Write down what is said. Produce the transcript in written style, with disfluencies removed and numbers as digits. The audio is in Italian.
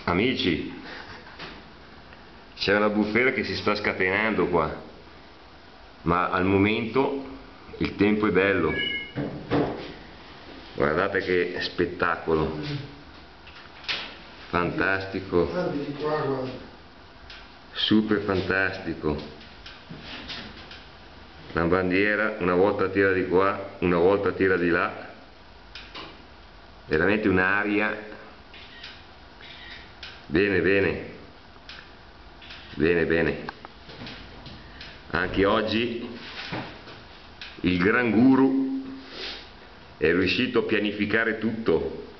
Amici, c'è una bufera che si sta scatenando qua, ma al momento il tempo è bello. Guardate che spettacolo, fantastico, super fantastico. La bandiera una volta tira di qua, una volta tira di là, veramente un'aria. Bene, bene, bene, bene. Anche oggi il gran guru è riuscito a pianificare tutto.